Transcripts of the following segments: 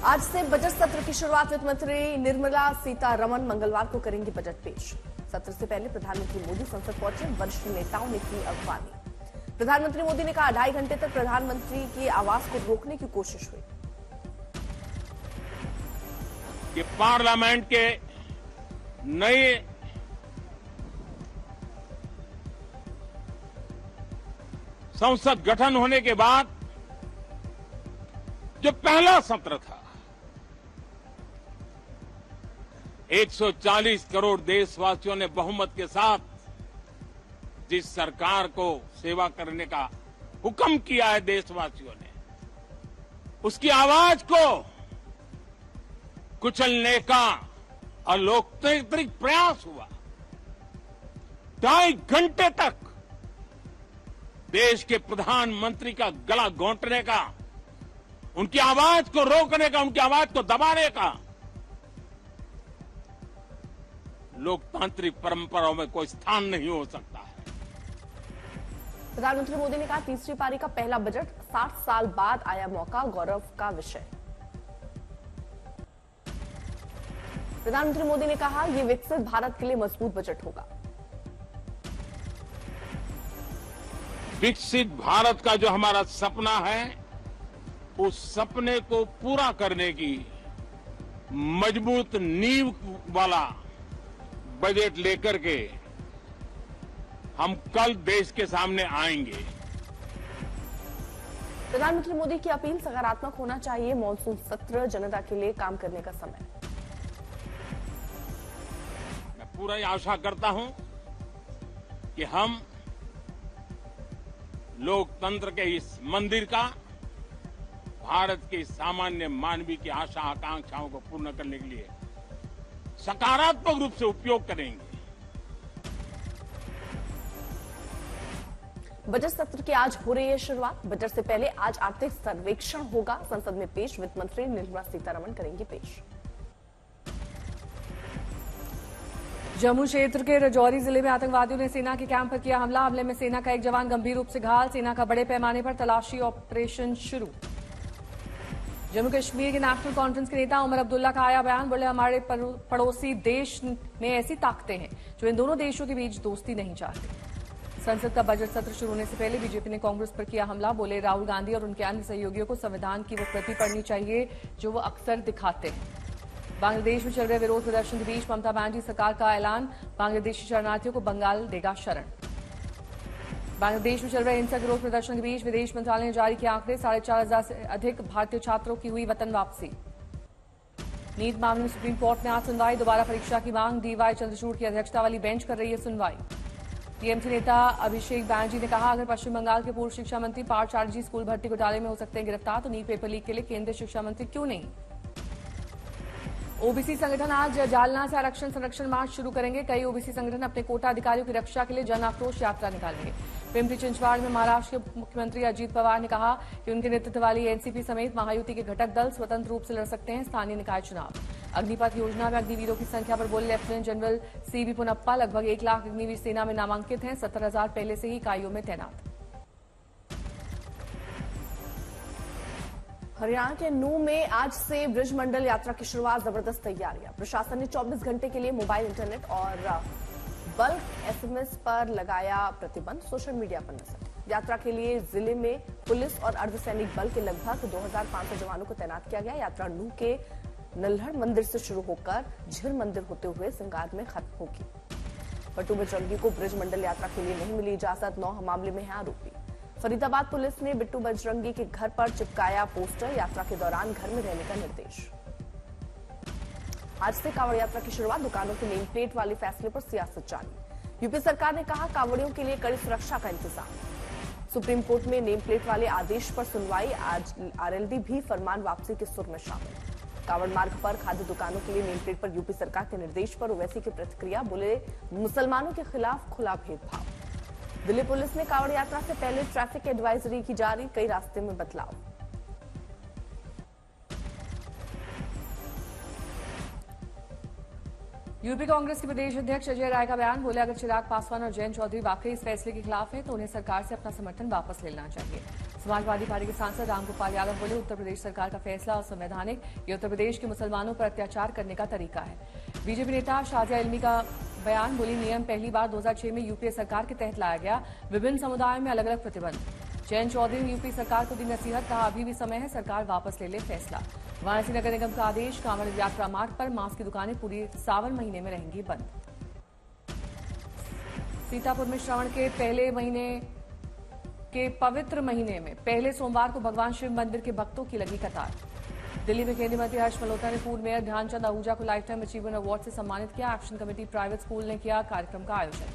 आज से बजट सत्र की शुरुआत। वित्त मंत्री निर्मला सीतारमण मंगलवार को करेंगी बजट पेश। सत्र से पहले प्रधानमंत्री मोदी संसद पहुंचे, वरिष्ठ नेताओं ने की अगवानी। प्रधानमंत्री मोदी ने कहा 2.5 घंटे तक प्रधानमंत्री की आवाज को रोकने की कोशिश हुई। कि पार्लियामेंट के नए संसद गठन होने के बाद जो पहला सत्र था, 140 करोड़ देशवासियों ने बहुमत के साथ जिस सरकार को सेवा करने का हुक्म किया है देशवासियों ने, उसकी आवाज को कुचलने का अलोकतांत्रिक प्रयास हुआ। 2.5 घंटे तक देश के प्रधानमंत्री का गला घोंटने का, उनकी आवाज को रोकने का, उनकी आवाज को दबाने का लोकतांत्रिक परंपराओं में कोई स्थान नहीं हो सकता है। प्रधानमंत्री मोदी ने कहा तीसरी पारी का पहला बजट 60 साल बाद आया मौका, गौरव का विषय। प्रधानमंत्री मोदी ने कहा यह विकसित भारत के लिए मजबूत बजट होगा। विकसित भारत का जो हमारा सपना है, उस सपने को पूरा करने की मजबूत नींव वाला बजट लेकर के हम कल देश के सामने आएंगे। प्रधानमंत्री मोदी की अपील सकारात्मक होना चाहिए, मॉनसून सत्र जनता के लिए काम करने का समय। मैं पूरा आशा करता हूं कि हम लोकतंत्र के इस मंदिर का भारत के सामान्य मानवीय की आशा आकांक्षाओं को पूर्ण करने के लिए सकारात्मक रूप से उपयोग करेंगे। बजट सत्र की आज हो रही है शुरुआत। बजट से पहले आज आर्थिक सर्वेक्षण होगा, संसद में पेश। वित्त मंत्री निर्मला सीतारमण करेंगी पेश। जम्मू क्षेत्र के राजौरी जिले में आतंकवादियों ने सेना के कैंप पर किया हमला। हमले में सेना का एक जवान गंभीर रूप से घायल। सेना का बड़े पैमाने पर तलाशी ऑपरेशन शुरू। जम्मू कश्मीर के नेशनल कॉन्फ्रेंस के नेता उमर अब्दुल्ला का आया बयान। बोले हमारे पड़ोसी देश में ऐसी ताकतें हैं जो इन दोनों देशों के बीच दोस्ती नहीं चाहती। संसद का बजट सत्र शुरू होने से पहले बीजेपी ने कांग्रेस पर किया हमला। बोले राहुल गांधी और उनके अन्य सहयोगियों को संविधान की वो प्रति पढ़नी चाहिए जो वो अक्सर दिखाते हैं। बांग्लादेश में चल रहे विरोध प्रदर्शन के बीच ममता बनर्जी सरकार का ऐलान। बांग्लादेशी शरणार्थियों को बंगाल देगा शरण। बांग्लादेश में चल रहे हिंसक विरोध प्रदर्शन के बीच विदेश मंत्रालय ने जारी किए आंकड़े। 4,500 से अधिक भारतीय छात्रों की हुई वतन वापसी। नीट मामले में सुप्रीम कोर्ट में आज सुनवाई। दोबारा परीक्षा की मांग। डीवाई चंद्रचूड़ की अध्यक्षता वाली बेंच कर रही है सुनवाई। टीएमसी नेता अभिषेक बैनर्जी ने कहा अगर पश्चिम बंगाल के पूर्व शिक्षा मंत्री पार्थ चैटर्जी स्कूल भर्ती घोटाले में हो सकते हैं गिरफ्तार, तो नीट पेपर लीक के लिए केंद्रीय शिक्षा मंत्री क्यों नहीं। ओबीसी संगठन आज जालना से आरक्षण संरक्षण मार्च शुरू करेंगे। कई ओबीसी संगठन अपने कोटा अधिकारियों की रक्षा के लिए जन आक्रोश यात्रा निकालेंगे। पिंपरी चिंचवाड़ में महाराष्ट्र के मुख्यमंत्री अजीत पवार ने कहा कि उनके नेतृत्व वाली एनसीपी समेत महायुति के घटक दल स्वतंत्र रूप से लड़ सकते हैं स्थानीय निकाय चुनाव। अग्निपथ योजना में अग्निवीरों की संख्या पर बोले लेफ्टिनेंट जनरल सीबी पुनप्पा। लगभग 1 लाख अग्निवीर सेना में नामांकित हैं। 70,000 पहले से ही इकाइयों में तैनात। हरियाणा के नूंह में आज से ब्रिज मंडल यात्रा की शुरुआत। जबरदस्त तैयारियां। प्रशासन ने 24 घंटे के लिए मोबाइल, इंटरनेट और बल्क एसएमएस पर लगाया प्रतिबंध। सोशल मीडिया पर नजर। यात्रा के लिए जिले में पुलिस और अर्धसैनिक बल के लगभग 2,500 जवानों को तैनात किया गया। यात्रा नूंह के नल्हड़ मंदिर से शुरू होकर झिर मंदिर होते हुए सिंगार में खत्म होगी। बट्टू बजरंगी को ब्रिज मंडल यात्रा के लिए नहीं मिली इजाजत। 9 मामले में है आरोपी। फरीदाबाद पुलिस ने बिट्टू बजरंगी के घर पर चिपकाया पोस्टर। यात्रा के दौरान घर में रहने का निर्देश। आज से कांवड़ यात्रा की शुरुआत। दुकानों के नेम प्लेट वाले फैसले पर सियासत जारी। यूपी सरकार ने कहा कांवड़ियों के लिए कड़ी सुरक्षा का इंतजाम। सुप्रीम कोर्ट में नेम प्लेट वाले आदेश पर सुनवाई। आज आरएलडी भी फरमान वापसी के सुर में शामिल। कांवड़ मार्ग पर खाद्य दुकानों के लिए नेम प्लेट पर यूपी सरकार के निर्देश पर ओवैसी की प्रतिक्रिया। बोले मुसलमानों के खिलाफ खुला भेदभाव। दिल्ली पुलिस ने कांवड़ यात्रा से पहले ट्रैफिक एडवाइजरी की जारी। कई रास्ते में बदलाव। यूपी कांग्रेस के प्रदेश अध्यक्ष अजय राय का बयान। बोले अगर चिराग पासवान और जयंत चौधरी वाकई इस फैसले के खिलाफ हैं तो उन्हें सरकार से अपना समर्थन वापस लेना चाहिए। समाजवादी पार्टी के सांसद रामगोपाल यादव बोले, उत्तर प्रदेश सरकार का फैसला असंवैधानिक, ये उत्तर प्रदेश के मुसलमानों पर अत्याचार करने का तरीका है। बीजेपी नेता शाजिया इल्मी का बयान, बोली नियम पहली बार 2006 में यूपीए सरकार के तहत लाया गया, विभिन्न समुदायों में अलग अलग प्रतिबंध। जयंत चौधरी ने यूपी सरकार को दी नसीहत, कहा अभी भी समय है, सरकार वापस ले ले फैसला। वाराणसी नगर निगम का आदेश, कांवड़ यात्रा मार्ग पर मांस की दुकानें पूरी सावन महीने में रहेंगी बंद। सीतापुर में श्रावण के पहले महीने के पवित्र महीने में पहले सोमवार को भगवान शिव मंदिर के भक्तों की लगी कतार। दिल्ली में केंद्रीय मंत्री हर्ष मल्होत्रा ने पूर्व मेयर ध्यानचंद आहूजा को लाइफ टाइम अचीवमेंट अवार्ड से सम्मानित किया। एक्शन कमेटी प्राइवेट स्कूल ने किया कार्यक्रम का आयोजन।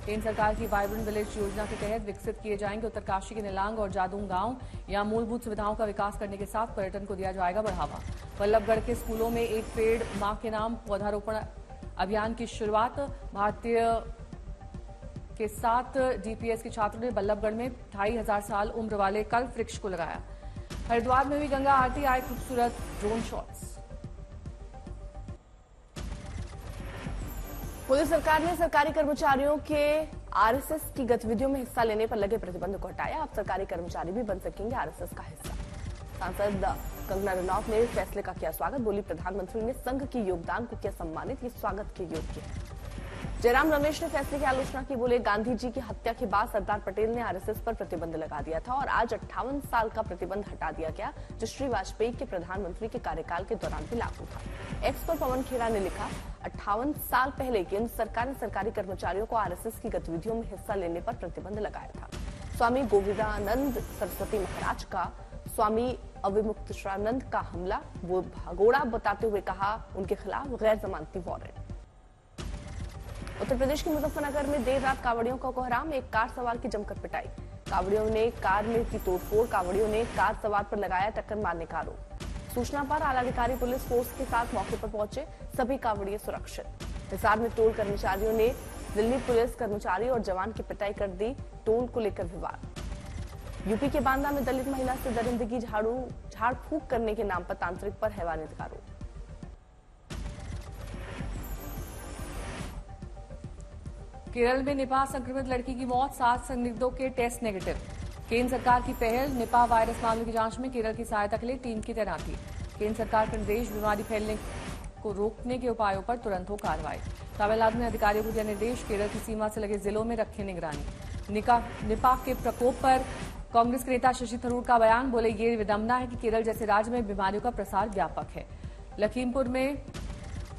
केंद्र सरकार की वाइब्रेंट विलेज योजना के तहत विकसित किए जाएंगे उत्तरकाशी के निलांग और जादूंग गांव। यहां मूलभूत सुविधाओं का विकास करने के साथ पर्यटन को दिया जाएगा बढ़ावा। बल्लभगढ़ के स्कूलों में एक पेड़ मां के नाम पौधारोपण अभियान की शुरुआत। भारतीय के 7 डीपीएस के छात्रों ने बल्लभगढ़ में 2500 साल उम्र वाले कल्प वृक्ष को लगाया। हरिद्वार में भी गंगा आरती, आए खूबसूरत ड्रोन शॉट्स। मोदी सरकार ने सरकारी कर्मचारियों के आरएसएस की गतिविधियों में हिस्सा लेने पर लगे प्रतिबंध को हटाया। अब सरकारी कर्मचारी भी बन सकेंगे आरएसएस का हिस्सा। सांसद कंगना रनौत ने फैसले का किया स्वागत, बोली प्रधानमंत्री ने संघ के योगदान को किया सम्मानित, ये स्वागत के योग्य है। जयराम रमेश ने फैसले की आलोचना की, बोले गांधी जी की हत्या के बाद सरदार पटेल ने आरएसएस पर प्रतिबंध लगा दिया था और आज 58 साल का प्रतिबंध हटा दिया गया, जो श्री वाजपेयी के प्रधानमंत्री के कार्यकाल के दौरान भी लागू था। एक्स पर पवन खेड़ा ने लिखा, 58 साल पहले केंद्र सरकार ने सरकारी कर्मचारियों को आरएसएस की गतिविधियों में हिस्सा लेने पर प्रतिबंध लगाया था। स्वामी गोविंदानंद सरस्वती महाराज का स्वामी अविमुक्तेश्वरानंद का हमला वो भगोड़ा बताते हुए कहा, उनके खिलाफ गैर जमानती वारंट। उत्तर प्रदेश के मुजफ्फरनगर में देर रात कावड़ियों का कोहराम, एक कार सवार की जमकर पिटाई। कावड़ियों ने कार में की तोड़फोड़, कावड़ियों ने कार सवार पर लगाया टक्कर मारने का आरोप। सूचना पर आलाधिकारी पुलिस फोर्स के साथ मौके पर पहुंचे, सभी कावड़िए सुरक्षित। हिसार में टोल कर्मचारियों ने दिल्ली पुलिस कर्मचारी और जवान की पिटाई कर दी, टोल को लेकर विवाद। यूपी के बांदा में दलित महिला से दरिंदगी झाड़ फूक करने के नाम पर तांत्रिक पर हैवानियत का आरोप। केरल में निपाह संक्रमित लड़की की मौत, 7 संदिग्धों के टेस्ट नेगेटिव। केंद्र सरकार की पहल, निपाह वायरस मामले की जांच में केरल की सहायता के लिए टीम की तैनाती। केंद्र सरकार का निर्देश, बीमारी फैलने को रोकने के उपायों पर तुरंत हो कार्रवाई। तमिलनाडु ने अधिकारियों को दिया निर्देश, केरल की सीमा से लगे जिलों में रखें निगरानी। निपाह के प्रकोप पर कांग्रेस के नेता शशि थरूर का बयान, बोले ये विडंबना है कि केरल जैसे राज्य में बीमारियों का प्रसार व्यापक है। लखीमपुर में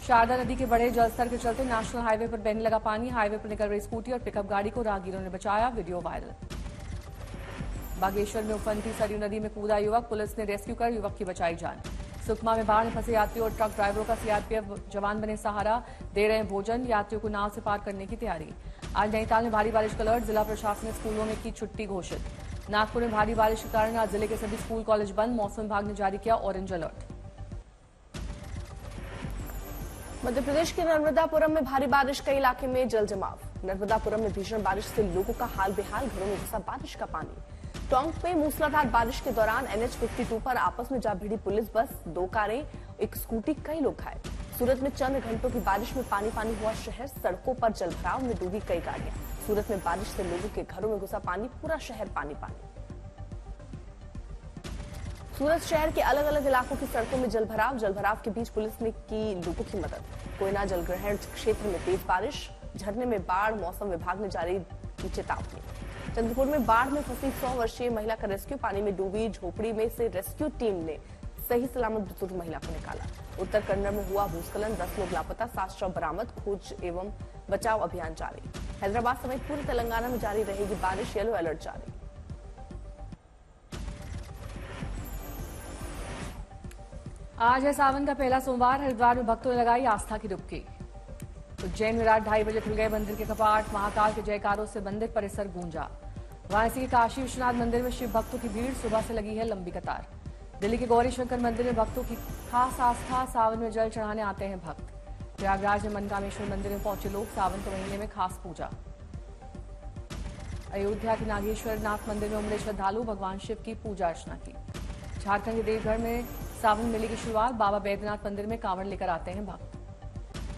शारदा नदी के बढ़े जलस्तर के चलते नेशनल हाईवे पर बहने लगा पानी, हाईवे पर निकल रही स्कूटी और पिकअप गाड़ी को राहगीरों ने बचाया, वीडियो वायरल। बागेश्वर में उफनती सरयू नदी में कूदा युवक, पुलिस ने रेस्क्यू कर युवक की बचाई जान। सुकमा में बाढ़ में फंसे यात्रियों और ट्रक ड्राइवरों का सीआरपीएफ जवान बने सहारा, दे रहे भोजन, यात्रियों को नाव से पार करने की तैयारी। आज नैनीताल में भारी बारिश का अलर्ट, जिला प्रशासन ने स्कूलों में की छुट्टी घोषित। नागपुर में भारी बारिश के कारण आज जिले के सभी स्कूल कॉलेज बंद, मौसम विभाग ने जारी किया ऑरेंज अलर्ट। मध्य प्रदेश के नर्मदापुरम में भारी बारिश, कई इलाके में जल जमाव। नर्मदापुरम में भीषण बारिश से लोगों का हाल बेहाल, घरों में घुसा बारिश का पानी। टोंक में मूसलाधार बारिश के दौरान NH52 पर आपस में जा भिड़ी पुलिस बस, 2 कारें, एक स्कूटी, कई लोग घायल। सूरत में चंद घंटों की बारिश में पानी पानी हुआ शहर, सड़कों पर जलभराव में डूबी कई गाड़ियां। सूरत में बारिश से लोगों के घरों में घुसा पानी, पूरा शहर पानी पानी। सूरत शहर के अलग अलग इलाकों की सड़कों में जलभराव के बीच पुलिस ने की लोगों की मदद। कोयना जलग्रहण क्षेत्र में तेज बारिश, झरने में बाढ़, मौसम विभाग ने जारी की चेतावनी। चंद्रपुर में बाढ़ में फंसी 100 वर्षीय महिला का रेस्क्यू, पानी में डूबी झोपड़ी में से रेस्क्यू टीम ने सही सलामत बुजुर्ग महिला को निकाला। उत्तर कन्नड़ में हुआ भूस्खलन, 10 लोग लापता, 7 शव बरामद, खोज एवं बचाव अभियान जारी। हैदराबाद समेत पूरे तेलंगाना में जारी रहेगी बारिश, येलो अलर्ट जारी। आज है सावन का पहला सोमवार, हरिद्वार में भक्तों ने लगाई आस्था की डुबकी। उज्जैन में रात 2:30 बजे खुल गए मंदिर के कपाट, महाकाल के जयकारों से मंदिर परिसर गूंजा। वाराणसी के काशी विश्वनाथ मंदिर में शिव भक्तों की भीड़, सुबह से लगी है लंबी कतार। दिल्ली के गौरी शंकर मंदिर में भक्तों की खास आस्था, सावन में जल चढ़ाने आते हैं भक्त। प्रयागराज में मनकामेश्वर मंदिर में पहुंचे लोग, सावन के महीने में खास पूजा। अयोध्या के नागेश्वर नाथ मंदिर में उमड़े श्रद्धालु, भगवान शिव की पूजा अर्चना की। झारखंड के देवघर में सावन मेले की शुरुआत, बाबा बैद्यनाथ मंदिर में कांवड़ लेकर आते हैं भक्त।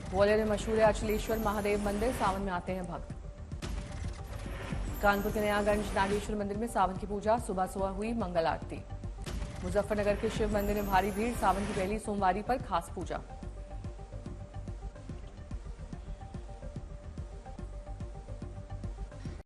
ग्वालियर में मशहूर है अचलेश्वर महादेव मंदिर, सावन में आते हैं भक्त। कानपुर के नयागंज नागेश्वर मंदिर में सावन की पूजा, सुबह सुबह हुई मंगल आरती। मुजफ्फरनगर के शिव मंदिर में भारी भीड़, सावन की पहली सोमवारी पर खास पूजा।